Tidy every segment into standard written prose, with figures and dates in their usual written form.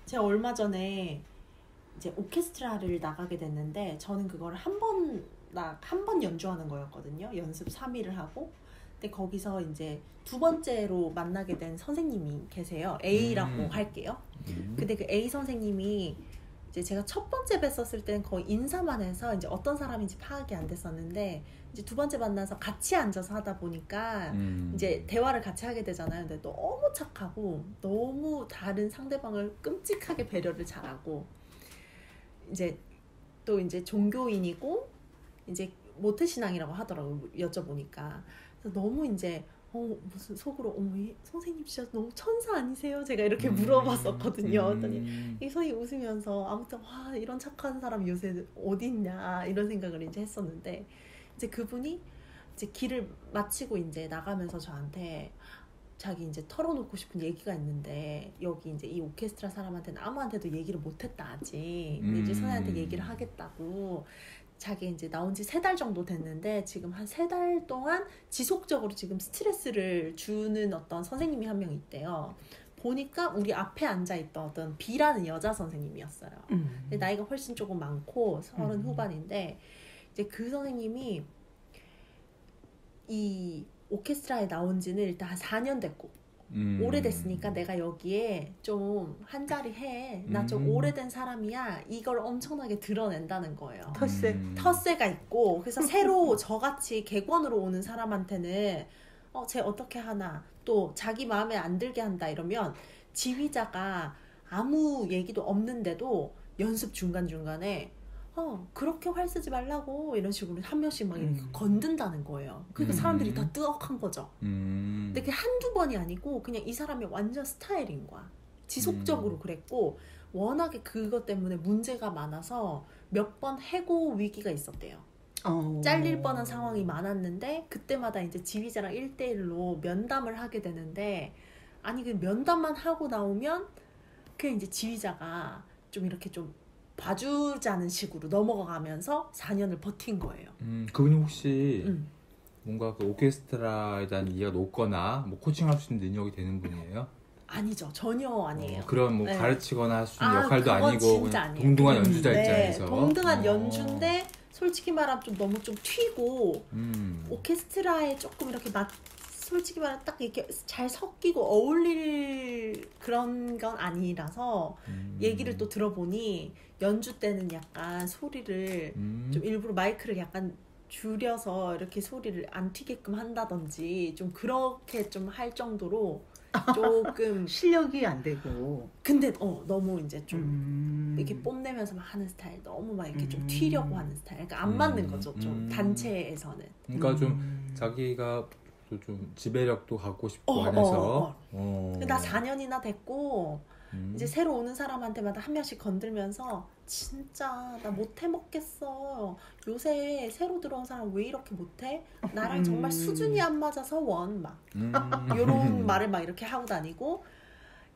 제가 얼마 전에 이제 오케스트라를 나가게 됐는데 저는 그걸 한 번 연주하는 거였거든요. 연습 3일을 하고. 근데 거기서 이제 두 번째로 만나게 된 선생님이 계세요. A라고 할게요. 근데 그 A 선생님이 이제 제가 첫 번째 뵀었을 때는 거의 인사만 해서 이제 어떤 사람인지 파악이 안 됐었는데 이제 두 번째 만나서 같이 앉아서 하다 보니까 이제 대화를 같이 하게 되잖아요. 근데 너무 착하고 너무 다른 상대방을 끔찍하게 배려를 잘하고 이제 또 이제 종교인이고 이제 모태신앙이라고 하더라고요. 여쭤보니까. 그래서 너무 이제 무슨 속으로 이 선생님 진짜 너무 천사 아니세요? 제가 이렇게 물어봤었거든요. 그랬더니 이 선생님이 웃으면서 아무튼 와 이런 착한 사람 요새 어디 있냐 이런 생각을 이제 했었는데 이제 그분이 이제 길을 마치고 이제 나가면서 저한테 자기 이제 털어놓고 싶은 얘기가 있는데 여기 이제 이 오케스트라 사람한테는 아무한테도 얘기를 못했다 아직. 근데 이제 선생님한테 얘기를 하겠다고. 자기 이제 나온 지 3달 정도 됐는데 지금 한 3달 동안 지속적으로 지금 스트레스를 주는 어떤 선생님이 한 명 있대요. 보니까 우리 앞에 앉아있던 어떤 B라는 여자 선생님이었어요. 근데 나이가 훨씬 조금 많고 30 후반인데 이제 그 선생님이 이 오케스트라에 나온 지는 일단 한 4년 됐고 오래됐으니까 내가 여기에 좀 한 자리 해. 나 좀 오래된 사람이야. 이걸 엄청나게 드러낸다는 거예요. 텃세가 있고 그래서 새로 저같이 객원으로 오는 사람한테는 쟤 어떻게 하나 또 자기 마음에 안 들게 한다 이러면 지휘자가 아무 얘기도 없는데도 연습 중간중간에 그렇게 활 쓰지 말라고 이런 식으로 한 명씩 막 이렇게 건든다는 거예요. 그러니까 사람들이 다 뜨억한 거죠. 근데 그게 한두 번이 아니고 그냥 이 사람이 완전 스타일인 거야. 지속적으로 그랬고 워낙에 그것 때문에 문제가 많아서 몇 번 해고 위기가 있었대요. 잘릴 뻔한 상황이 많았는데 그때마다 이제 지휘자랑 1대1로 면담을 하게 되는데 아니 그 면담만 하고 나오면 그냥 이제 지휘자가 좀 이렇게 좀 봐주자는 식으로 넘어가면서 4년을 버틴 거예요. 그분이 혹시 뭔가 그 오케스트라에 대한 이해가 높거나 뭐 코칭할 수 있는 능력이 되는 분이에요? 아니죠. 전혀 아니에요. 그런 뭐 가르치거나 할 수 있는 역할도 아니고 그냥 동등한 연주자 입장에서. 동등한 연주인데 솔직히 말하면 좀 너무 좀 튀고 오케스트라에 조금 이렇게 솔직히 말하면 딱 이렇게 잘 섞이고 어울릴 그런 건 아니라서 얘기를 또 들어보니 연주 때는 약간 소리를 좀 일부러 마이크를 약간 줄여서 이렇게 소리를 안 튀게끔 한다든지 좀 그렇게 좀 할 정도로 조금 실력이 안 되고 근데 너무 이제 좀 이렇게 뽐내면서 막 하는 스타일 너무 막 이렇게 좀 튀려고 하는 스타일 그러니까 안 맞는 거죠 좀 단체에서는 그러니까 좀 자기가 좀 지배력도 갖고 싶고 안해서 나 4년이나 됐고 이제 새로 오는 사람한테마다 한 명씩 건들면서 진짜 나 못해 먹겠어 요새 새로 들어온 사람 왜 이렇게 못해? 나랑 정말 수준이 안 맞아서 막 요런 말을 막 이렇게 하고 다니고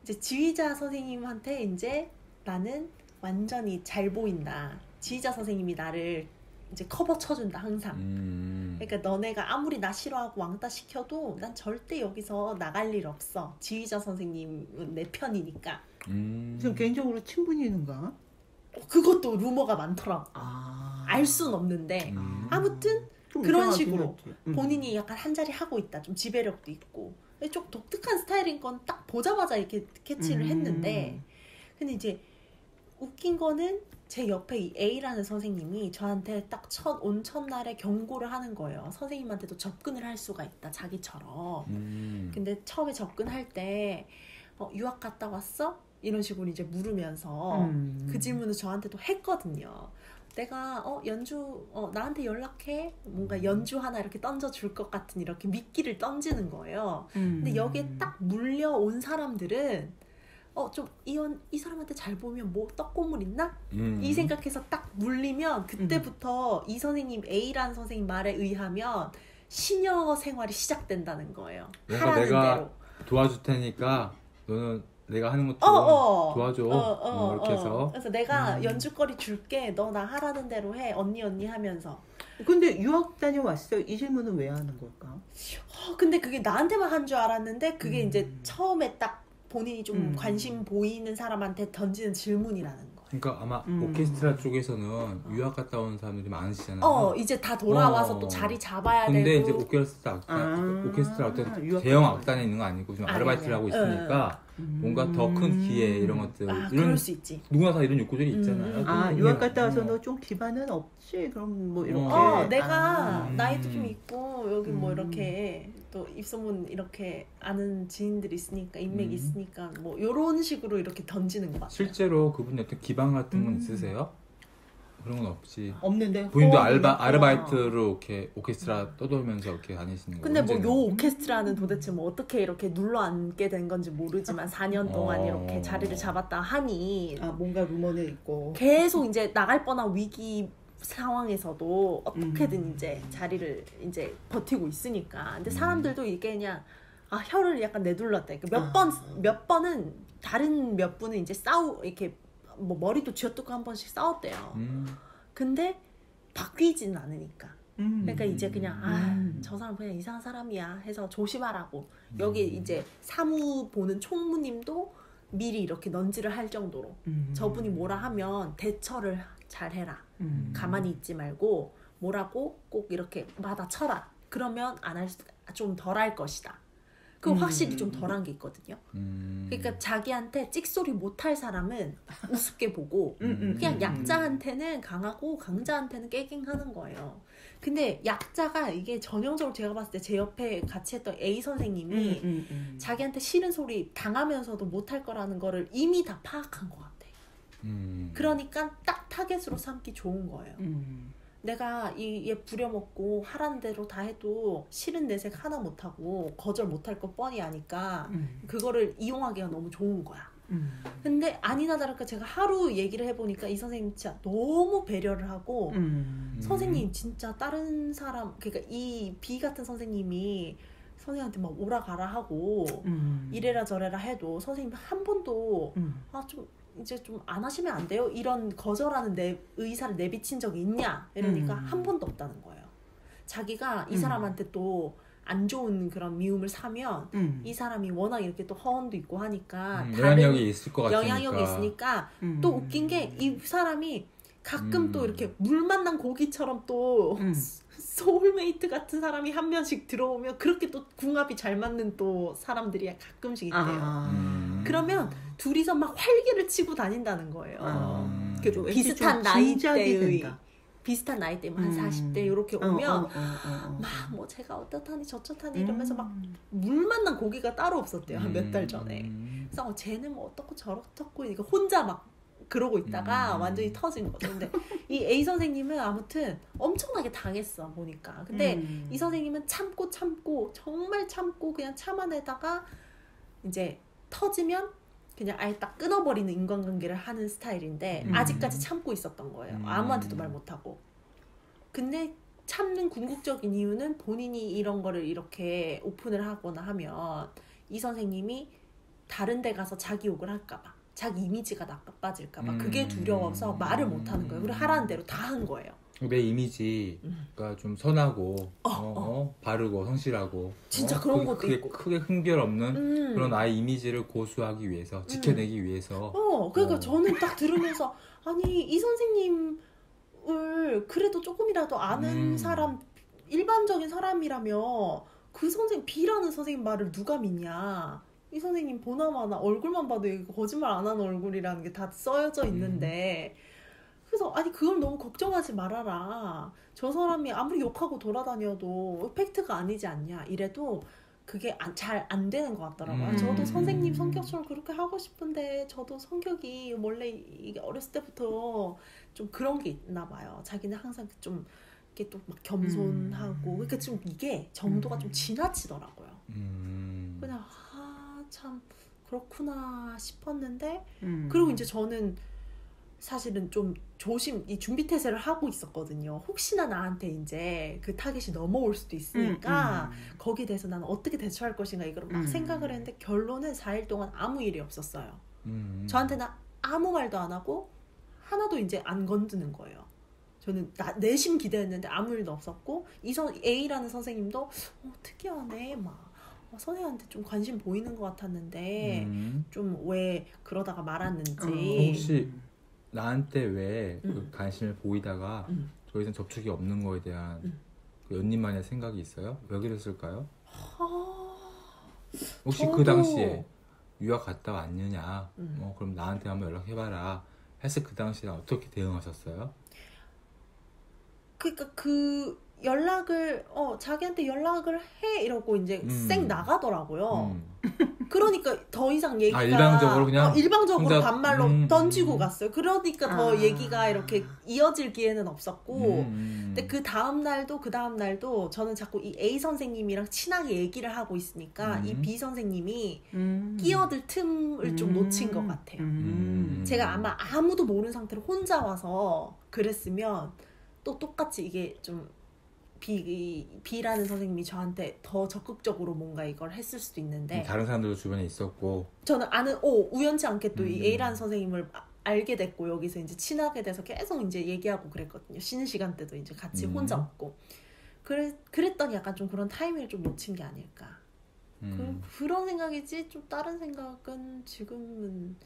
이제 지휘자 선생님한테 이제 나는 완전히 잘 보인다 지휘자 선생님이 나를 이제 커버 쳐준다 항상 그러니까 너네가 아무리 나 싫어하고 왕따 시켜도 난 절대 여기서 나갈 일 없어 지휘자 선생님은 내 편이니까 좀 개인적으로 친분이는가? 그것도 루머가 많더라고 알 순 없는데 아무튼 그런 식으로 본인이 약간 한 자리 하고 있다 좀 지배력도 있고 좀 독특한 스타일인 건 딱 보자마자 이렇게 캐치를 했는데 근데 이제 웃긴 거는 제 옆에 이 A라는 선생님이 저한테 딱 온 첫날에 경고를 하는 거예요. 선생님한테도 접근을 할 수가 있다, 자기처럼. 근데 처음에 접근할 때 유학 갔다 왔어? 이런 식으로 이제 물으면서 그 질문을 저한테도 했거든요. 내가 나한테 연락해? 뭔가 연주 하나 이렇게 던져줄 것 같은 이렇게 미끼를 던지는 거예요. 근데 여기에 딱 물려온 사람들은 좀 이 사람한테 잘 보면 뭐 떡고물 있나? 이 생각해서 딱 물리면 그때부터 이 선생님 A라는 선생님 말에 의하면 시녀 생활이 시작된다는 거예요. 뭔가 내가 대로. 도와줄 테니까 너는 내가 하는 것 좀 도와줘. 이렇게 해서 그래서 내가 연주거리 줄게. 너 나 하라는 대로 해. 언니 하면서. 근데 유학 다녀왔어요. 이 질문은 왜 하는 걸까? 근데 그게 나한테만 한 줄 알았는데 그게 이제 처음에 딱 본인이 좀 관심 보이는 사람한테 던지는 질문이라는 거예요. 그러니까 아마 오케스트라 쪽에서는 유학 갔다 온 사람들이 많으시잖아요. 이제 다 돌아와서 또 자리 잡아야 근데 되고. 이제 오케스트라 어떤 대형 악단에 있는 거 아니고 좀 아르바이트를 하고 있으니까 뭔가 더 큰 기회 이런 것들 이런 그럴 수 있지. 누구나 다 이런 욕구들이 있잖아요. 유학 갔다 와서 너 좀 기반은 없지? 그럼 뭐 이렇게. 내가 나이도 좀 있고 여기 뭐 이렇게 또 입소문 이렇게 아는 지인들이 있으니까 인맥이 있으니까 뭐 이런 식으로 이렇게 던지는 것 같아요. 실제로 그분이 어떤 기반 같은 건 있으세요? 그런 건 없지. 없는데. 본인도 아르바이트로 이렇게 오케스트라 떠돌면서 이렇게 다니시는 거예요. 근데 뭐 요 오케스트라는 도대체 뭐 어떻게 이렇게 눌러 앉게 된 건지 모르지만 4년 동안 이렇게 자리를 잡았다 하니 뭔가 루머는 있고 계속 이제 나갈 뻔한 위기 상황에서도 어떻게든 이제 자리를 이제 버티고 있으니까. 근데 사람들도 이게 그냥 혀를 약간 내둘렀다. 그러니까 몇 번은 다른 몇 분은 이제 이렇게 뭐 머리도 쥐어뜯고 한 번씩 싸웠대요. 근데 바뀌지는 않으니까. 그러니까 이제 그냥 저 사람 그냥 이상한 사람이야 해서 조심하라고. 여기 이제 사무 보는 총무님도 미리 이렇게 넌지를 할 정도로 저분이 뭐라 하면 대처를 잘 해라. 가만히 있지 말고 뭐라고 꼭 이렇게 받아쳐라. 그러면 좀 덜 할 것이다. 그 확실히 좀 덜한 게 있거든요. 그러니까 자기한테 찍소리 못할 사람은 우습게 보고 그냥 약자한테는 강하고 강자한테는 깨갱하는 거예요. 근데 약자가 이게 전형적으로 제가 봤을 때 제 옆에 같이 했던 A 선생님이 자기한테 싫은 소리 당하면서도 못할 거라는 거를 이미 다 파악한 것 같아. 그러니까 딱 타겟으로 삼기 좋은 거예요. 내가 얘 부려먹고 하라는 대로 다 해도 싫은 내색 하나 못하고 거절 못할 거 뻔히 아니까 그거를 이용하기가 너무 좋은 거야. 근데 아니나 다를까 제가 하루 얘기를 해보니까 이 선생님 진짜 너무 배려를 하고 선생님 진짜 다른 사람 그러니까 이 B 같은 선생님이 선생님한테 막 오라 가라 하고 이래라 저래라 해도 선생님 한 번도 좀 이제 좀 안 하시면 안 돼요? 이런 거절하는 의사를 내비친 적이 있냐? 이러니까 한 번도 없다는 거예요. 자기가 이 사람한테 또 안 좋은 그런 미움을 사면 이 사람이 워낙 이렇게 또 허언도 있고 하니까 영향력이 있을 것 같으니까. 영향력이 있으니까 또 웃긴 게 이 사람이 가끔 또 이렇게 물 만난 고기처럼 또 소울메이트 같은 사람이 한 명씩 들어오면 그렇게 또 궁합이 잘 맞는 또 사람들이 가끔씩 있대요. 그러면 둘이서 막 활기를 치고 다닌다는 거예요. 비슷한 나이대의 한 40대 이렇게 오면 막 뭐 제가 어떻다니 저쩌다니 이러면서 막 물 만난 고기가 따로 없었대요. 한 몇 달 전에. 그래서 쟤는 뭐 어떻고 저렇고 이거 혼자 막 그러고 있다가 완전히 터진 거죠. 근데 이 A 선생님은 아무튼 엄청나게 당했어 보니까. 근데 이 선생님은 참고 정말 참고 그냥 참아내다가 이제 터지면 그냥 아예 딱 끊어버리는 인간관계를 하는 스타일인데 아직까지 참고 있었던 거예요. 아무한테도 말 못하고. 근데 참는 궁극적인 이유는 본인이 이런 거를 이렇게 오픈을 하거나 하면 이 선생님이 다른 데 가서 자기 욕을 할까봐, 자기 이미지가 나빠질까봐 그게 두려워서 말을 못하는 거예요. 그리고 하라는 대로 다 한 거예요. 내 이미지가 좀 선하고 바르고 성실하고 진짜 그런 것도 있고 크게 흠결 없는 그런 나의 이미지를 고수하기 위해서 지켜내기 위해서 그러니까 저는 딱 들으면서 아니 이 선생님을 그래도 조금이라도 아는 사람 일반적인 사람이라면 그 선생님 B라는 선생님 말을 누가 믿냐. 이 선생님 보나마나 얼굴만 봐도 거짓말 안 하는 얼굴이라는 게 다 써져 있는데 그래서 아니 그걸 너무 걱정하지 말아라. 저 사람이 아무리 욕하고 돌아다녀도 팩트가 아니지 않냐 이래도 그게 잘 안 되는 것 같더라고요. 저도 선생님 성격처럼 그렇게 하고 싶은데 저도 성격이 원래 이게 어렸을 때부터 좀 그런 게 있나 봐요. 자기는 항상 좀 이렇게 또 막 겸손하고 그러니까 좀 이게 정도가 좀 지나치더라고요. 그냥 참 그렇구나 싶었는데 그리고 이제 저는 사실은 좀 이 준비 태세를 하고 있었거든요. 혹시나 나한테 이제 그 타겟이 넘어올 수도 있으니까 거기에 대해서 나는 어떻게 대처할 것인가 이걸 막 생각을 했는데 결론은 4일 동안 아무 일이 없었어요. 저한테는 아무 말도 안 하고 하나도 이제 안 건드는 거예요. 저는 내심 기대했는데 아무 일도 없었고 A라는 선생님도 특이하네 막 선생한테 좀 관심 보이는 것 같았는데 좀 왜 그러다가 말았는지. 혹시 나한테 왜 그 관심을 보이다가 더 이상 접촉이 없는 거에 대한 그 연님만의 생각이 있어요? 왜 그랬을까요? 혹시 그 당시에 유학 갔다 왔느냐? 그럼 나한테 한번 연락해봐라 해서 그 당시에 어떻게 대응하셨어요? 그러니까 그 연락을 자기한테 연락을 해 이러고 이제 쌩 나가더라고요. 그러니까 더 이상 얘기가 일방적으로 그냥 일방적으로 혼자, 반말로 던지고 갔어요. 그러니까 더 얘기가 이렇게 이어질 기회는 없었고 근데 그 다음 날도 저는 자꾸 이 A 선생님이랑 친하게 얘기를 하고 있으니까 이 B 선생님이 끼어들 틈을 좀 놓친 것 같아요. 제가 아마 아무도 모르는 상태로 혼자 와서 그랬으면 또 똑같이 이게 좀 B라는 선생님이 저한테 더 적극적으로 뭔가 이걸 했을 수도 있는데 다른 사람들도 주변에 있었고 저는 우연치 않게 또 이 A라는 선생님을 알게 됐고 여기서 이제 친하게 돼서 계속 이제 얘기하고 그랬거든요. 쉬는 시간 때도 이제 같이 혼자 없고 그랬더니 약간 좀 그런 타이밍을 좀 놓친 게 아닐까 그런 생각이지 좀 다른 생각은 지금은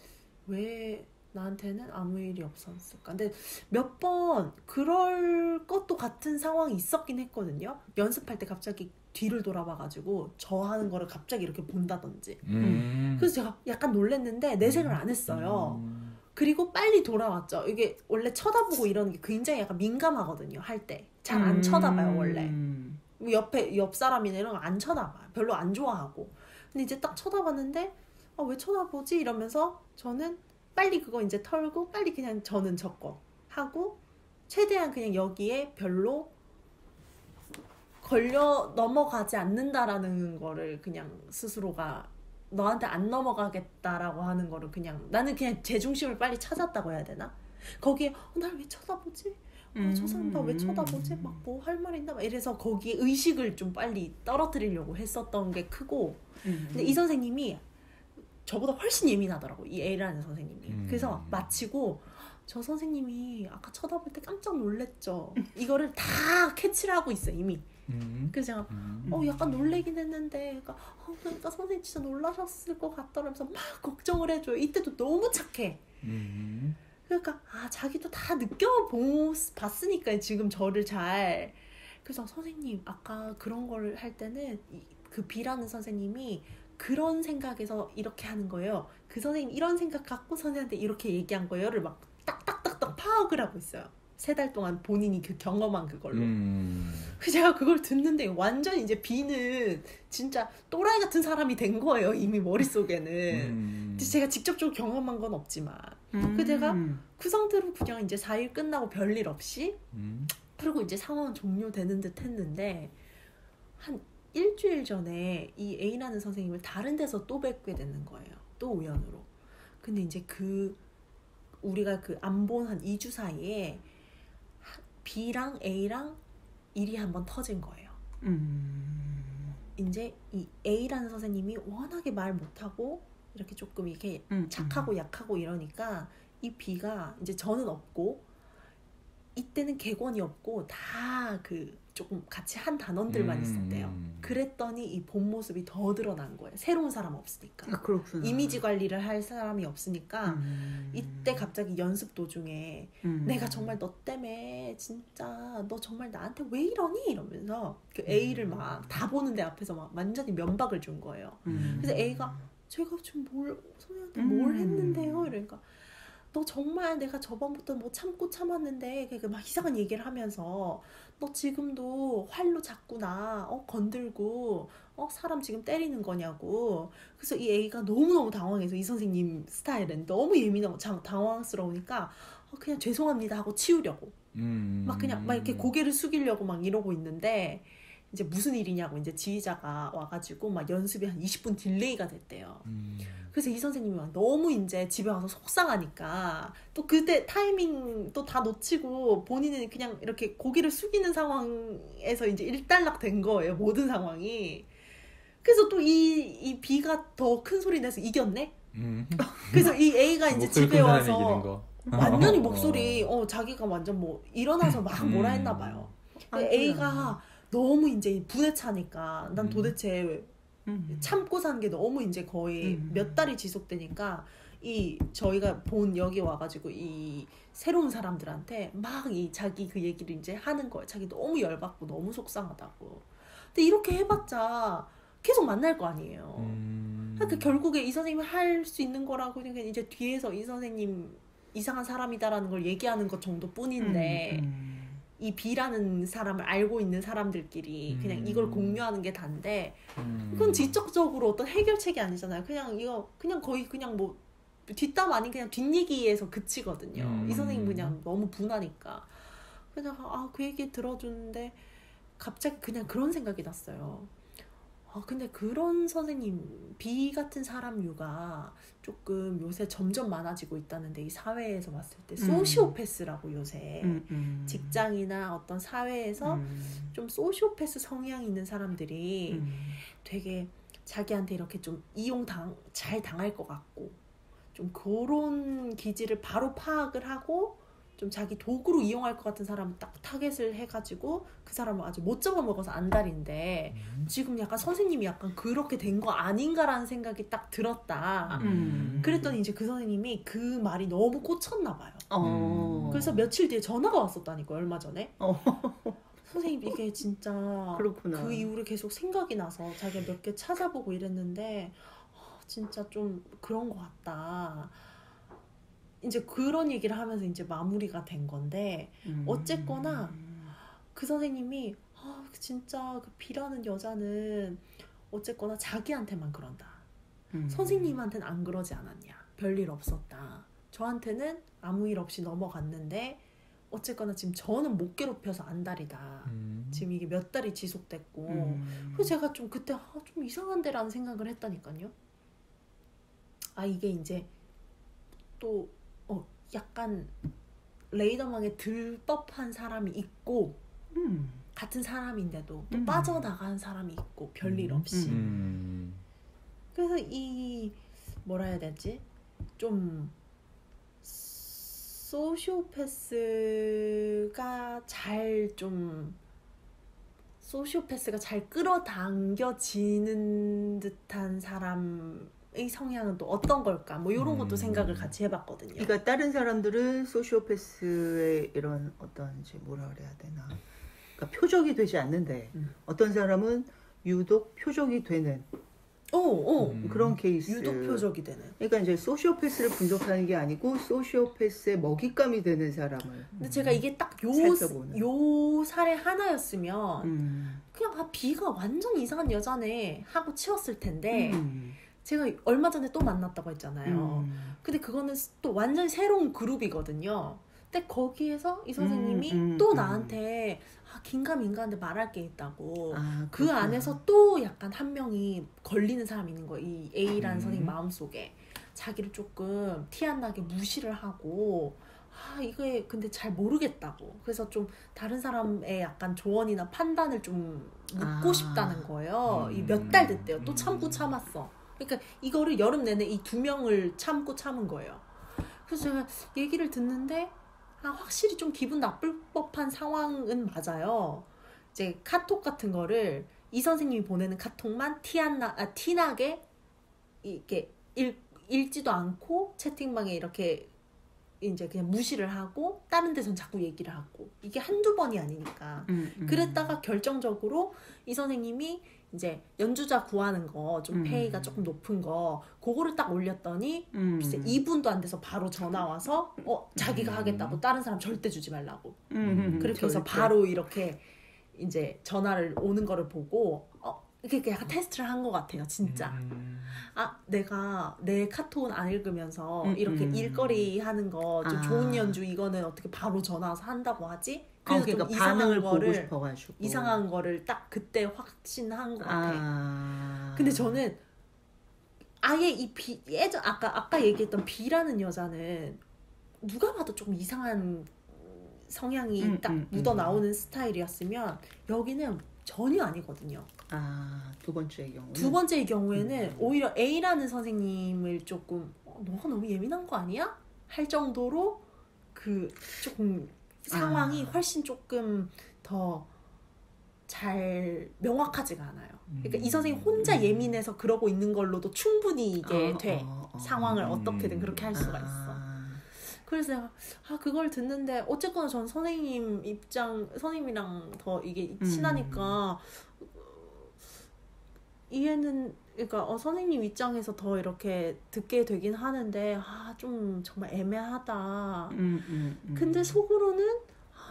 왜 나한테는 아무 일이 없었을까. 근데 몇 번 그럴 것도 같은 상황이 있었긴 했거든요. 연습할 때 갑자기 뒤를 돌아봐가지고 저 하는 거를 갑자기 이렇게 본다든지. 그래서 제가 약간 놀랬는데 내색을 안 했어요. 그리고 빨리 돌아왔죠. 이게 원래 쳐다보고 이러는 게 굉장히 약간 민감하거든요. 할 때. 잘 안 쳐다봐요 원래. 옆 사람이나 이런 거 안 쳐다봐요. 별로 안 좋아하고. 근데 이제 딱 쳐다봤는데 왜 쳐다보지? 이러면서 저는 빨리 그거 이제 털고 빨리 그냥 저는 저거 하고 최대한 그냥 여기에 별로 걸려 넘어가지 않는다라는 거를 그냥 스스로가 너한테 안 넘어가겠다라고 하는 거를 그냥 나는 그냥 제 중심을 빨리 찾았다고 해야 되나? 거기에 날 왜 쳐다보지? 저 사람 나 왜 쳐다보지? 막 뭐 할 말 있나? 막 이래서 거기에 의식을 좀 빨리 떨어뜨리려고 했었던 게 크고 근데 이 선생님이 저보다 훨씬 예민하더라고 이 A라는 선생님이. 그래서 마치고 저 선생님이 아까 쳐다볼 때 깜짝 놀랬죠. 이거를 다 캐치를 하고 있어 이미. 그래서 제가 약간 놀래긴 했는데 그러니까 선생님 진짜 놀라셨을 것 같더라면서 막 걱정을 해줘요. 이때도 너무 착해. 그러니까 자기도 다 느껴봤으니까 지금 저를 잘. 그래서 선생님 아까 그런 걸 할 때는 그 B라는 선생님이 그런 생각에서 이렇게 하는 거예요. 그 선생님 이런 생각 갖고 선생님한테 이렇게 얘기한 거예요를 막 딱딱딱딱 파악을 하고 있어요. 3달 동안 본인이 그 경험한 그걸로. 그래서 제가 그걸 듣는데 완전 이제 B는 진짜 또라이 같은 사람이 된 거예요. 이미 머릿속에는. 제가 직접적으로 경험한 건 없지만. 그래서 제가 그 상태로 그냥 이제 4일 끝나고 별일 없이 그리고 이제 상황은 종료되는 듯 했는데 한 일주일 전에 이 A라는 선생님을 다른 데서 또 뵙게 되는 거예요. 또 우연으로. 근데 이제 우리가 안 본 한 2주 사이에 B랑 A랑 일이 한번 터진 거예요. 이제 이 A라는 선생님이 워낙에 말 못하고 이렇게 조금 이렇게 착하고 약하고 이러니까 이 B가 이제 저는 없고 이때는 객원이 없고 다 조금 같이 한 단원들만 있었대요. 그랬더니 이 본 모습이 더 드러난 거예요. 새로운 사람 없으니까. 그렇구나. 이미지 관리를 할 사람이 없으니까 이때 갑자기 연습 도중에 내가 정말 너 때문에 진짜 너 정말 나한테 왜 이러니? 이러면서 그 A를 막 다 보는데 앞에서 막 완전히 면박을 준 거예요. 그래서 A가 제가 지금 선생님한테 뭘 했는데요? 이러니까 너 정말 내가 저번부터 뭐 참고 참았는데 막 이상한 얘기를 하면서 너 지금도 활로 자꾸 나 건들고 사람 지금 때리는 거냐고. 그래서 이 A가 너무너무 당황해서 이 선생님 스타일은 너무 예민하고 당황스러우니까 그냥 죄송합니다 하고 치우려고 막 그냥 막 이렇게 고개를 숙이려고 막 이러고 있는데 이제 무슨 일이냐고 이제 지휘자가 와가지고 막 연습이 한 20분 딜레이가 됐대요. 그래서 이 선생님이 막 너무 이제 집에 와서 속상하니까 또 그때 타이밍 또 다 놓치고 본인은 그냥 이렇게 고개를 숙이는 상황에서 이제 일단락 된 거예요. 모든 상황이. 그래서 또 이 B가 더 큰 소리 내서 이겼네. 그래서 이 A가 이제 집에 와서 완전히 목소리 자기가 완전 뭐 일어나서 막 뭐라 했나 봐요. A가 너무 이제 분에 차니까 난 도대체 참고 사는 게 너무 이제 거의 몇 달이 지속되니까 이 저희가 본 여기 와가지고 이 새로운 사람들한테 막 이 자기 그 얘기를 이제 하는 거예요. 자기 너무 열받고 너무 속상하다고. 근데 이렇게 해봤자 계속 만날 거 아니에요. 그러니까 결국에 이 선생님이 할 수 있는 거라고 그냥 이제 뒤에서 이 선생님 이상한 사람이다라는 걸 얘기하는 것 정도뿐인데 이 B라는 사람을 알고 있는 사람들끼리 그냥 이걸 공유하는 게 단데 그건 지적적으로 어떤 해결책이 아니잖아요. 그냥 이거 그냥 거의 그냥 뭐 뒷담 아닌 그냥 뒷얘기에서 그치거든요. 이 선생님 그냥 너무 분하니까 그냥 그 얘기 들어주는데 갑자기 그냥 그런 생각이 났어요. 근데 그런 선생님 B 같은 사람류가 조금 요새 점점 많아지고 있다는데 이 사회에서 봤을 때 소시오패스라고 요새 직장이나 어떤 사회에서 좀 소시오패스 성향이 있는 사람들이 되게 자기한테 이렇게 좀 잘 당할 것 같고 좀 그런 기질을 바로 파악을 하고 좀 자기 도구로 이용할 것 같은 사람을 딱 타겟을 해가지고 그 사람을 아주 못 잡아먹어서 안달인데 지금 약간 선생님이 약간 그렇게 된 거 아닌가라는 생각이 딱 들었다. 그랬더니 이제 그 선생님이 그 말이 너무 꽂혔나 봐요. 그래서 며칠 뒤에 전화가 왔었다니까요. 얼마 전에. 선생님 이게 진짜 그렇구나. 그 이후로 계속 생각이 나서 자기가 몇 개 찾아보고 이랬는데 진짜 좀 그런 것 같다. 이제 그런 얘기를 하면서 이제 마무리가 된 건데 어쨌거나 그 선생님이 진짜 그 B라는 여자는 어쨌거나 자기한테만 그런다. 선생님한테는 안 그러지 않았냐. 별일 없었다. 저한테는 아무 일 없이 넘어갔는데 어쨌거나 지금 저는 못 괴롭혀서 안달이다. 지금 이게 몇 달이 지속됐고 그래서 제가 좀 그때 좀 이상한데라는 생각을 했다니까요. 이게 이제 또 약간 레이더망에 들 법한 사람이 있고 같은 사람인데도 또 빠져나간 사람이 있고 별일 없이 그래서 이 뭐라 해야 되지? 좀 소시오패스가 잘 끌어당겨지는 듯한 사람의 성향은 또 어떤 걸까? 뭐 이런 것도 생각을 같이 해봤거든요. 그러니까 다른 사람들은 소시오패스의 이런 어떤 이제 뭐라 그래야 되나? 그러니까 표적이 되지 않는데 어떤 사람은 유독 표적이 되는 그런 케이스. 유독 표적이 되는. 그러니까 이제 소시오패스를 분석하는 게 아니고 소시오패스의 먹잇감이 되는 사람을. 근데 제가 이게 딱 요 사례 하나였으면 그냥 B가 완전 이상한 여자네 하고 치웠을 텐데 제가 얼마 전에 또 만났다고 했잖아요. 근데 그거는 또 완전 새로운 그룹이거든요. 근데 거기에서 이 선생님이 또 나한테 긴가민가한데 말할 게 있다고 그 안에서 또 약간 한 명이 걸리는 사람이 있는 거예요. 이 A라는 선생님 마음속에 자기를 조금 티 안 나게 무시를 하고 이게 근데 잘 모르겠다고 그래서 좀 다른 사람의 약간 조언이나 판단을 좀 묻고 싶다는 거예요. 이 몇 달 됐대요. 또 참고 참았어. 그러니까 이거를 여름 내내 이 2명을 참고 참은 거예요. 그래서 제가 얘기를 듣는데 확실히 좀 기분 나쁠 법한 상황은 맞아요. 이제 카톡 같은 거를 이 선생님이 보내는 카톡만 티나게 이렇게 읽지도 않고 채팅방에 이렇게 이제 그냥 무시를 하고 다른 데선 자꾸 얘기를 하고 이게 한두 번이 아니니까 그랬다가 결정적으로 이 선생님이 이제 연주자 구하는 거 좀 페이가 조금 높은 거 그거를 딱 올렸더니 글쎄 2분도 안 돼서 바로 전화 와서 자기가 하겠다고 다른 사람 절대 주지 말라고 그렇게 해서 바로 이렇게 이제 전화를 오는 거를 보고 이렇게 약간 테스트를 한 것 같아요 진짜. 내가 내 카톡은 안 읽으면서 이렇게 일거리 하는 거 좀 좋은 연주 이거는 어떻게 바로 전화 와서 한다고 하지? 그래서 그러니까 좀 이상한 거를 보고 싶어가지고 이상한 거를 딱 그때 확신한 것 같아. 근데 저는 아예 이 B 예전 아까 얘기했던 B라는 여자는 누가 봐도 조금 이상한 성향이 딱 묻어 나오는 스타일이었으면 여기는 전혀 아니거든요. 두 번째의 경우. 두 번째의 경우에는 오히려 A라는 선생님을 조금 너가 너무 예민한 거 아니야? 할 정도로 그 조금 상황이 훨씬 조금 더 잘 명확하지가 않아요. 그러니까 이 선생님 혼자 예민해서 그러고 있는 걸로도 충분히 이게 돼. 상황을 어떻게든 그렇게 할 수가 있어. 그래서 내가 그걸 듣는데 어쨌거나 전 선생님이랑 더 이게 친하니까 이해는 그러니까 선생님 입장에서 더 이렇게 듣게 되긴 하는데 좀 정말 애매하다. 근데 속으로는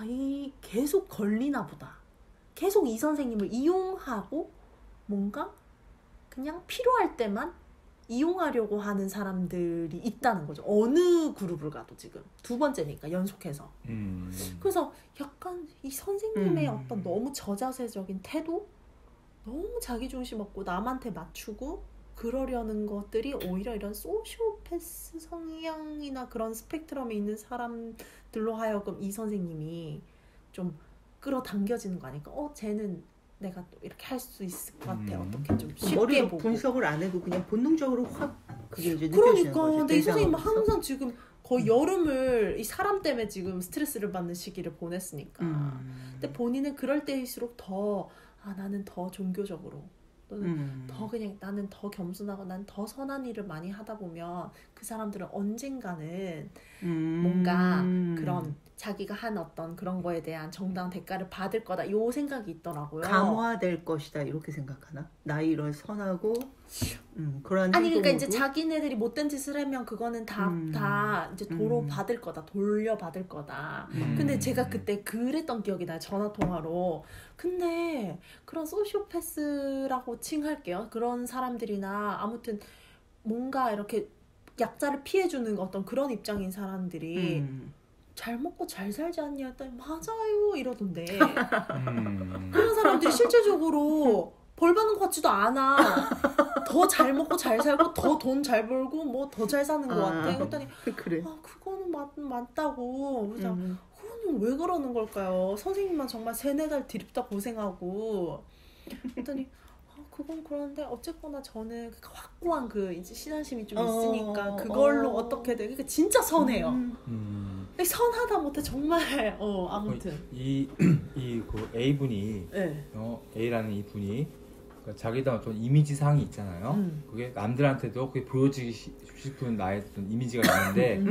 이 계속 걸리나 보다. 계속 이 선생님을 이용하고 뭔가 그냥 필요할 때만 이용하려고 하는 사람들이 있다는 거죠. 어느 그룹을 가도 지금 두 번째니까 연속해서. 그래서 약간 이 선생님의 어떤 너무 저자세적인 태도, 너무 자기중심 없고 남한테 맞추고 그러려는 것들이 오히려 이런 소시오패스 성향이나 그런 스펙트럼에 있는 사람들로 하여금 이 선생님이 좀 끌어당겨지는 거 아닐까? 쟤는 내가 또 이렇게 할 수 있을 것 같아. 어떻게 좀 쉽게 머리로 보고. 분석을 안 해도 그냥 본능적으로 확 그게 이제 느껴지는 거죠. 그러니까 근데 이 선생님은 항상 지금 거의 여름을 이 사람 때문에 지금 스트레스를 받는 시기를 보냈으니까. 근데 본인은 그럴 때일수록 더 나는 더 종교적으로 또는 더 그냥 나는 더 겸손하고 난 더 선한 일을 많이 하다 보면 그 사람들은 언젠가는 뭔가 그런 자기가 한 어떤 그런 거에 대한 정당한 대가를 받을 거다 요 생각이 있더라고요. 감화될 것이다 이렇게 생각하나? 나이를 선하고 그런 아니 그러니까 행동으로? 이제 자기네들이 못된 짓을 하면 그거는 다 이제 도로 받을 거다, 돌려받을 거다. 근데 제가 그때 그랬던 기억이 나요. 전화 통화로. 근데 그런 소시오패스라고 칭할게요. 그런 사람들이나 아무튼 뭔가 이렇게 약자를 피해주는 어떤 그런 입장인 사람들이 잘 먹고 잘 살지 않냐 했더니 맞아요 이러던데. 그런 사람들이 실제적으로 벌 받는 것 같지도 않아. 더 잘 먹고 잘 살고 더 돈 잘 벌고 뭐 더 잘 사는 것 같아. 그랬더니 그래. 그거는 맞다고. 그래서 그거는 왜 그러는 걸까요? 선생님만 정말 3-4달 드립다 고생하고. 그랬더니 그건 그런데 어쨌거나 저는 확고한 그 이제 신앙심이 좀 있으니까 그걸로 어떻게든 그러니까 진짜 선해요. 선하다 못해 정말 아무튼 그 A 분이 네. A라는 이 분이 그러니까 자기도 어떤 이미지상이 있잖아요. 그게 남들한테도 그게 보여지기 싶은 나의 어떤 이미지가 있는데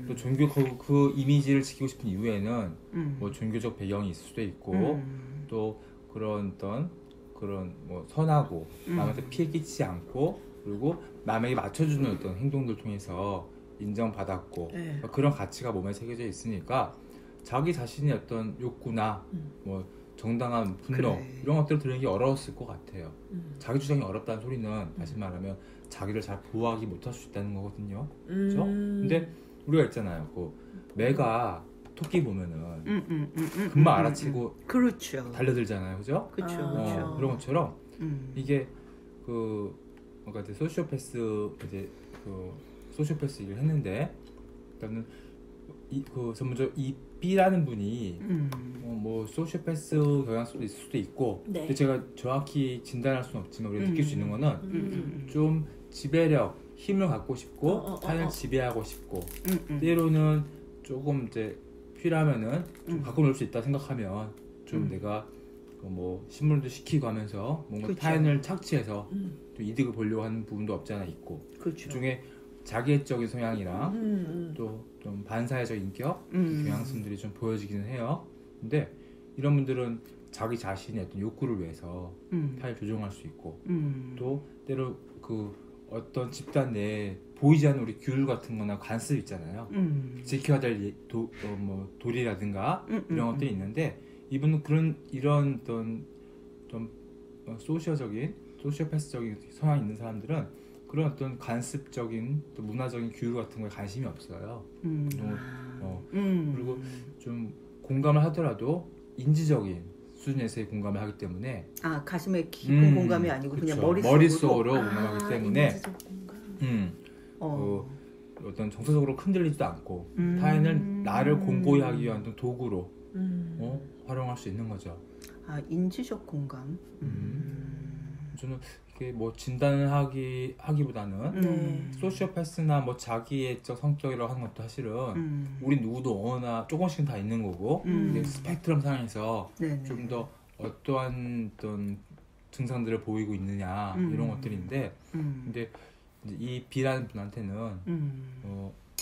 또 종교 그 이미지를 지키고 싶은 이유에는 뭐 종교적 배경이 있을 수도 있고 또 그런 어떤 그런 뭐 선하고 남한테 피해 끼치지 않고 그리고 남에게 맞춰주는 어떤 행동들 통해서 인정받았고 그런 가치가 몸에 새겨져 있으니까 자기 자신의 어떤 욕구나 뭐 정당한 분노 이런 것들을 들으기 어려웠을 것 같아요. 자기 주장이 어렵다는 소리는 다시 말하면 자기를 잘 보호하기 못할 수 있다는 거거든요. 그렇죠? 근데 우리가 있잖아요. 그 매가 토끼 보면은 금방 알아채고 그렇죠. 달려들잖아요, 그죠? 그렇죠. 그런 것처럼 이게 뭔가 이제 소시오패스 일을 했는데 일단은 먼저 이 B라는 분이 뭐 소시오패스 경향성도 있을 수도 있고, 네. 근데 제가 정확히 진단할 수는 없지만 우리가 느낄 수 있는 거는 좀 지배력, 힘을 갖고 싶고 타인을 지배하고 싶고 때로는 조금 이제 필요하면은 좀 갖고 놀 수 있다 생각하면 좀 내가 뭐 신문도 시키고 하면서 뭔가 그렇죠. 타인을 착취해서 좀 이득을 보려고 하는 부분도 없지 않아 있고 그렇죠. 그중에 자기애적인 성향이랑 또 좀 반사회적 인격 경향성들이 좀 보여지기는 해요. 근데 이런 분들은 자기 자신의 어떤 욕구를 위해서 타인을 조종할 수 있고 또 때로 그 어떤 집단 내에 보이지 않는 우리 규율 같은 거나 관습 있잖아요. 지켜야 될 도리라든가 이런 것들이 있는데 이분은 이런 어떤 좀 소시오패스적인 성향이 있는 사람들은 그런 어떤 관습적인 또 문화적인 규율 같은 거에 관심이 없어요. 그리고 좀 공감을 하더라도 인지적인 수준에서의 공감을 하기 때문에 가슴에 깊은 공감이 아니고 그쵸. 그냥 머릿속으로 공감하기 때문에 공감. 어떤 정서적으로 흔들리지도 않고 타인을 나를 공고히 하기 위한 어떤 도구로 활용할 수 있는 거죠. 인지적 공감. 저는 이게 뭐 진단을 하기보다는 소시오패스나 뭐 자기애적 성격이라고 하는 것도 사실은 우리 누구도 어느나 조금씩은 다 있는 거고 이게 스펙트럼 상에서 좀 더 어떠한 어떤 증상들을 보이고 있느냐 이런 것들인데 근데 이 B라는 분한테는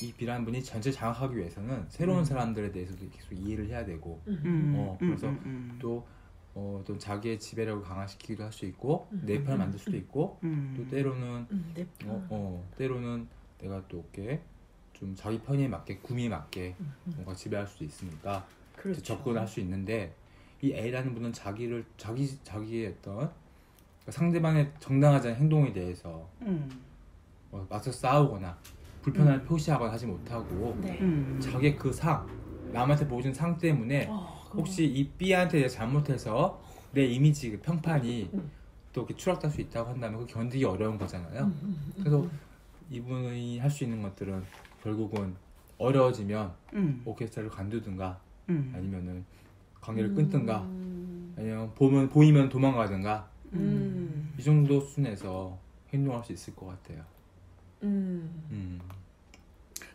이 B라는 분이 전체 장악하기 위해서는 새로운 사람들에 대해서도 계속 이해를 해야 되고 그래서 또 자기의 지배력을 강화시키기도 할 수 있고 내 편을 만들 수도 있고 또 때로는 때로는 내가 또 이렇게 좀 자기 편에 맞게 구미에 맞게 뭔가 지배할 수도 있으니까 그렇죠. 접근할 수 있는데 이 A라는 분은 자기의 어떤 상대방의 정당하지 않은 행동에 대해서 맞서 싸우거나 불편함을 표시하거나 하지 못하고 자기의 그 남한테 보여준 상 때문에 혹시 이 B한테 잘못해서 내 이미지 그 평판이 또 이렇게 추락될 수 있다고 한다면 그 견디기 어려운 거잖아요. 그래서 이분이 할 수 있는 것들은 결국은 어려워지면 오케스트라를 관두든가 아니면은 관계를 끊든가 아니면 보이면 도망가든가 이 정도 수준에서 행동할 수 있을 것 같아요.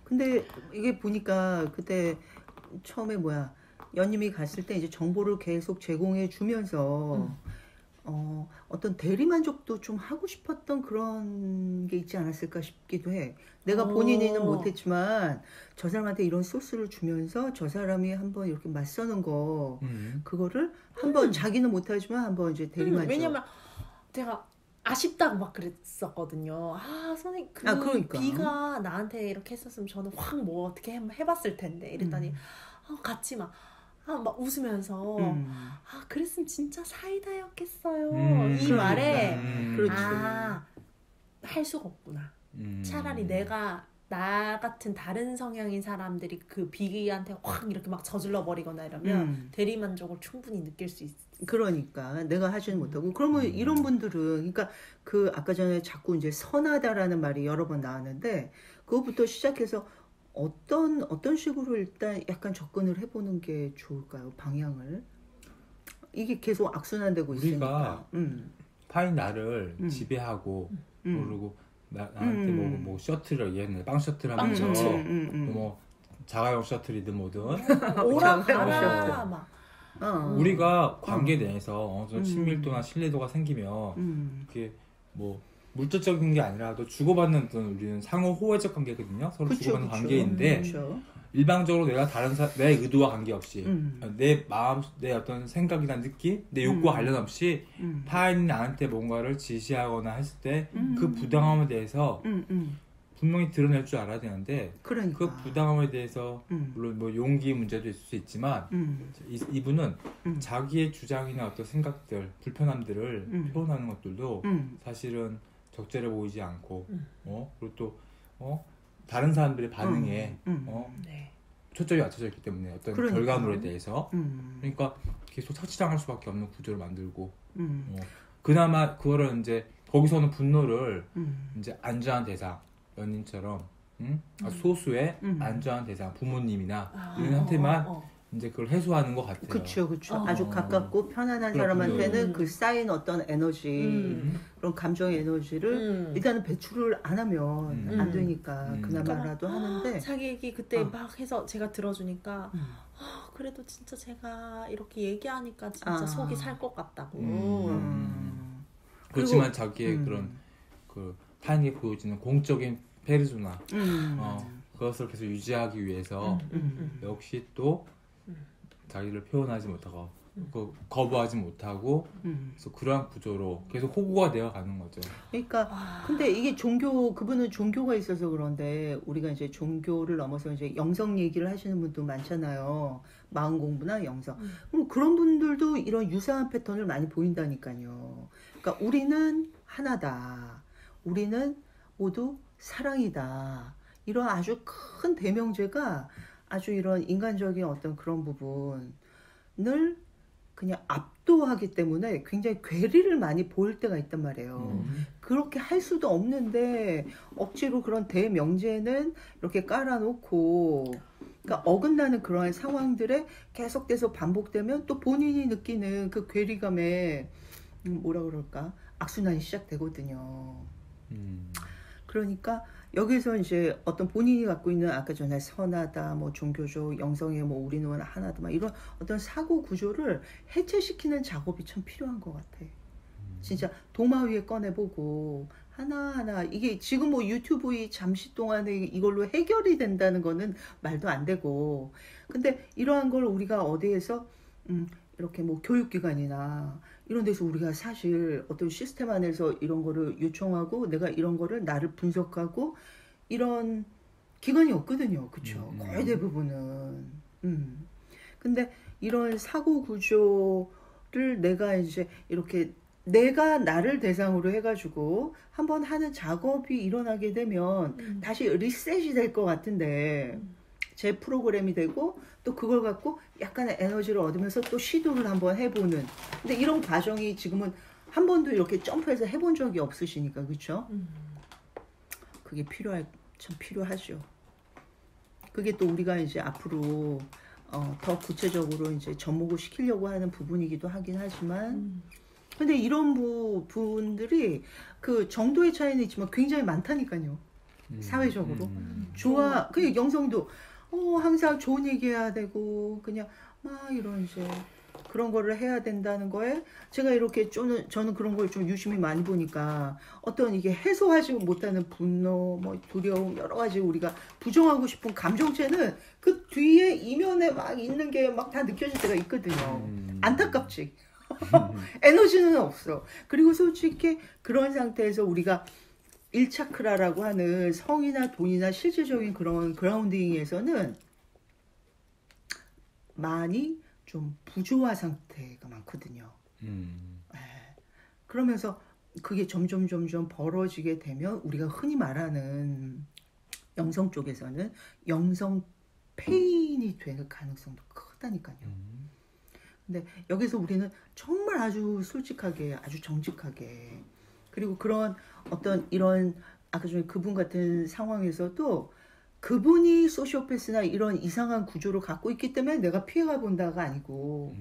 근데 이게 보니까 그때 처음에 연님이 갔을 때 이제 정보를 계속 제공해 주면서 어떤 대리만족도 좀 하고 싶었던 그런 게 있지 않았을까 싶기도 해. 내가 본인이는 못했지만 저 사람한테 이런 소스를 주면서 저 사람이 한번 이렇게 맞서는 거 그거를 한번 자기는 못하지만 한번 이제 대리만족. 왜냐면 제가 아쉽다고 막 그랬었거든요. 선생님 그러니까. B가 나한테 이렇게 했었으면 저는 확 뭐 어떻게 해봤을 텐데 이랬더니 같이 막 웃으면서 그랬으면 진짜 사이다였겠어요. 이 말에 그렇죠. 할 수가 없구나. 차라리 나 같은 다른 성향인 사람들이 그 B한테 확 이렇게 막 저질러 버리거나 이러면 대리만족을 충분히 느낄 수 있어. 그러니까 내가 하지는 못하고 그러면 이런 분들은 그러니까 그 아까 전에 자꾸 이제 선하다라는 말이 여러 번 나왔는데 그것부터 시작해서 어떤 식으로 일단 약간 접근을 해보는 게 좋을까요? 방향을 이게 계속 악순환되고 있으니까 타인 나를 지배하고 그리고 나한테 뭐 셔틀을 얘기했는데 빵 셔틀 하면서 뭐 자가용 셔틀이든 뭐든 오락가라 막 우리가 관계 내에서 친밀도나 신뢰도가 생기면 그게 뭐 물질적인 게 아니라도 주고받는 어떤 우리는 상호 호혜적 관계거든요. 서로 주고받는 관계인데 일방적으로 내가 내 의도와 관계없이 내 마음, 내 어떤 생각이나 느낌, 내 욕구와 관련 없이 타인이 나한테 뭔가를 지시하거나 했을 때 그 부당함에 대해서 분명히 드러낼 줄 알아야 되는데 그러니까. 그 부당함에 대해서 물론 뭐 용기 문제도 있을 수 있지만 이분은 자기의 주장이나 어떤 생각들, 불편함들을 표현하는 것들도 사실은 적절해 보이지 않고 그리고 또 다른 사람들의 반응에 초점이 맞춰져 있기 때문에 어떤 결과물에 대해서 그러니까 계속 착취당할 수밖에 없는 구조를 만들고 그나마 그거를 이제 거기서는 분노를 이제 안전한 대상 연인처럼 소수의 안전한 대상 부모님이나 이런한테만 이제 그걸 해소하는 것 같아요. 그렇죠. 아주 가깝고 편안한 사람한테는 그 쌓인 어떤 에너지, 그런 감정의 에너지를 일단은 배출을 안 하면 안 되니까 그나마라도 하는데 자기 얘기 그때 막 해서 제가 들어주니까 그래도 진짜 제가 이렇게 얘기하니까 진짜 속이 살 것 같다고. 그렇지만 자기의 그런 그 타인에게 보여지는 공적인 페르소나 그것을 계속 유지하기 위해서 역시 또 자기를 표현하지 못하고 거부하지 못하고 그래서 그러한 구조로 계속 호구가 되어 가는 거죠. 그러니까 근데 이게 그분은 종교가 있어서 그런데 우리가 이제 종교를 넘어서 이제 영성 얘기를 하시는 분도 많잖아요. 마음 공부나 영성. 그런 분들도 이런 유사한 패턴을 많이 보인다니까요. 그러니까 우리는 하나다. 우리는 모두 사랑이다. 이런 아주 큰 대명제가 아주 이런 인간적인 어떤 그런 부분을 그냥 압도하기 때문에 굉장히 괴리를 많이 보일 때가 있단 말이에요. 그렇게 할 수도 없는데 억지로 그런 대명제는 이렇게 깔아놓고 그러니까 어긋나는 그러한 상황들에 계속돼서 반복되면 또 본인이 느끼는 그 괴리감에 뭐라 그럴까 악순환이 시작되거든요. 그러니까 여기서 이제 어떤 본인이 갖고 있는 아까 전에 선하다, 뭐 종교적, 영성의 뭐 우리는 하나다, 막 이런 어떤 사고 구조를 해체시키는 작업이 참 필요한 것 같아. 진짜 도마 위에 꺼내보고 하나하나 이게 지금 뭐 유튜브 이 잠시 동안에 이걸로 해결이 된다는 거는 말도 안 되고 근데 이러한 걸 우리가 어디에서 이렇게 뭐 교육기관이나 이런 데서 우리가 사실 어떤 시스템 안에서 이런 거를 요청하고 내가 이런 거를 나를 분석하고 이런 기관이 없거든요. 그쵸? 거의 대부분은. 근데 이런 사고 구조를 내가 이제 이렇게 내가 나를 대상으로 해가지고 한번 하는 작업이 일어나게 되면 다시 리셋이 될 것 같은데 제 프로그램이 되고 또 그걸 갖고 약간의 에너지를 얻으면서 또 시도를 한번 해보는 근데 이런 과정이 지금은 한 번도 이렇게 점프해서 해본 적이 없으시니까 그쵸? 그게 참 필요하죠. 그게 또 우리가 이제 앞으로 더 구체적으로 이제 접목을 시키려고 하는 부분이기도 하긴 하지만 근데 이런 부분들이 그 정도의 차이는 있지만 굉장히 많다니까요. 사회적으로. 좋아. 그 영성도 항상 좋은 얘기 해야 되고 그냥 막 이런 이제 그런 거를 해야 된다는 거에 제가 이렇게 저는 그런 걸 좀 유심히 많이 보니까 어떤 이게 해소하지 못하는 분노, 뭐 두려움 여러 가지 우리가 부정하고 싶은 감정체는 그 뒤에 이면에 막 있는 게 막 다 느껴질 때가 있거든요. 안타깝지. 에너지는 없어. 그리고 솔직히 그런 상태에서 우리가 1차크라라고 하는 성이나 돈이나 실질적인 그런 그라운딩에서는 많이 좀 부조화 상태가 많거든요. 그러면서 그게 점점 벌어지게 되면 우리가 흔히 말하는 영성 쪽에서는 영성 페인이 될 가능성도 크다니까요. 근데 여기서 우리는 정말 아주 솔직하게 아주 정직하게 그리고 그런 어떤 이런 아까 전에 그분 같은 상황에서도 그분이 소시오패스나 이런 이상한 구조를 갖고 있기 때문에 내가 피해가 본다가 아니고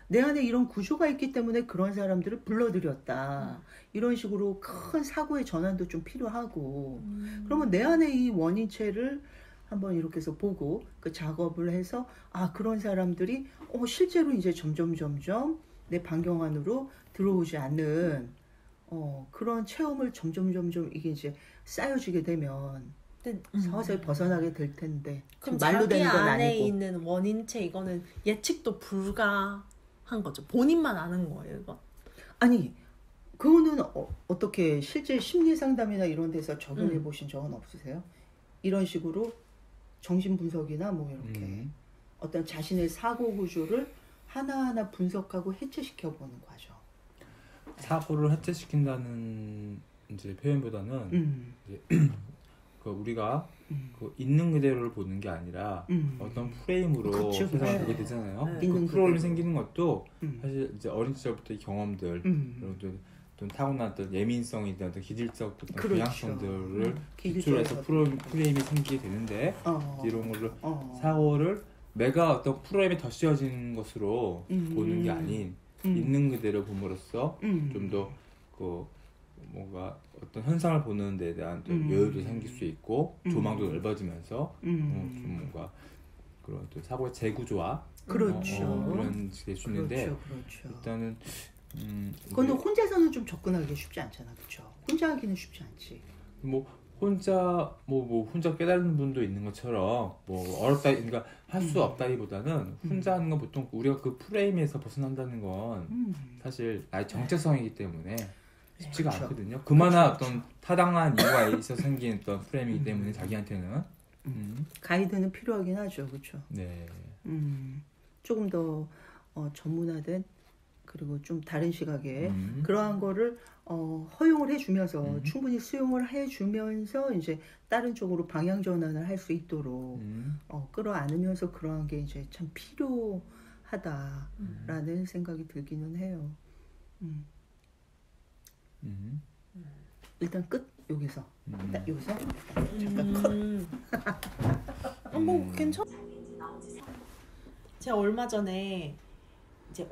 내 안에 이런 구조가 있기 때문에 그런 사람들을 불러들였다 이런 식으로 큰 사고의 전환도 좀 필요하고 그러면 내 안에 이 원인체를 한번 이렇게 해서 보고 그 작업을 해서 그런 사람들이 실제로 이제 점점 내 반경 안으로 들어오지 않는 그런 체험을 점점 이게 이제 쌓여지게 되면 서서히 벗어나게 될 텐데 그럼 말로 되는 건 안에 아니고. 있는 원인체 이거는 예측도 불가한 거죠. 본인만 아는 거예요, 이거? 아니 그거는 어떻게 실제 심리 상담이나 이런 데서 적용해 보신 적은 없으세요? 이런 식으로 정신 분석이나 뭐 이렇게 어떤 자신의 사고 구조를 하나하나 분석하고 해체시켜 보는 과정. 사고를 해체시킨다는 이제 표현보다는 이제 그 우리가 그 있는 그대로를 보는 게 아니라 어떤 프레임으로 그쵸, 세상을 보게 되잖아요. 그 프레임이 생기는 것도 사실 이제 어린 시절부터의 경험들, 또 타고난 어떤 예민성이든 어떤 기질적 어떤 경향성들을 기초로 해서 프레임이 생기게 되는데 이런 걸로 사고를 내가 어떤 프레임에 덧씌워진 것으로 보는 게 아닌 있는 그대로 봄으로써 좀 더 그 뭔가 어떤 현상을 보는 데 대한 여유도 생길 수 있고 조망도 넓어지면서 좀 뭔가 그런 또 사고의 재구조화 그렇죠. 그런 게 될 수 있는데 그렇죠. 일단은 그건 혼자서는 좀 접근하기 쉽지 않잖아, 그렇죠? 혼자 하기는 쉽지 않지. 뭐 혼자 혼자 깨달는 분도 있는 것처럼 뭐 어렵다 그러니까 할 수 없다기보다는 혼자 하는 건 보통 우리가 그 프레임에서 벗어난다는 건 사실 나의 정체성이기 때문에 쉽지가 그렇죠. 않거든요. 그만한 어떤 타당한 이유가 있어서 생긴 어떤 프레임이기 때문에 자기한테는 가이드는 필요하긴 하죠, 그렇죠? 네. 조금 더 전문화된 그리고 좀 다른 시각에 그러한 거를 허용을 해주면서 충분히 수용을 해주면서 이제 다른 쪽으로 방향 전환을 할 수 있도록 끌어안으면서 그러한 게 이제 참 필요하다라는 생각이 들기는 해요. 일단 끝 여기서 여기서 잠깐 컷. 뭐 괜찮. 제가 얼마 전에 이제